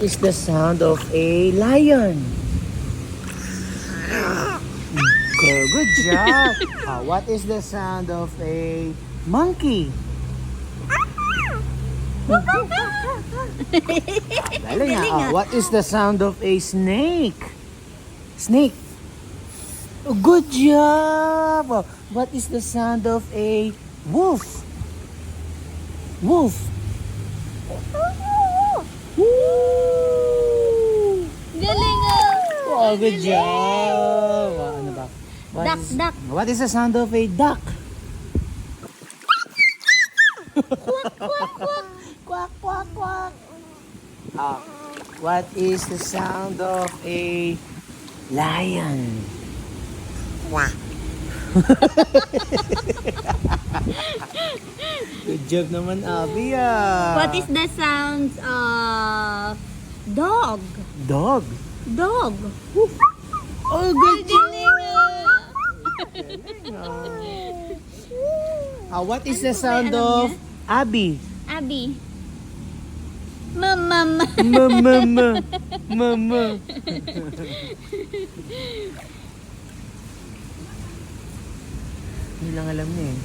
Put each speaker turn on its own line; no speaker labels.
Is the sound of a lion. Good job. What is the sound of a monkey? Galing, what is the sound of a snake? Snake. Good job. What is the sound of a wolf? Wolf.
Galing
Oh, good job. Ano ba?
Duck.
What is the sound of a duck? Quack, quack, quack. What is the sound of a lion? Good job naman, Abby.
What is the sound of dog?
Dog.
Dog.
Oh, good job. What is the sound of Abby?
Abby. Mama.
Mama. Mama. Hindi lang alam niya eh.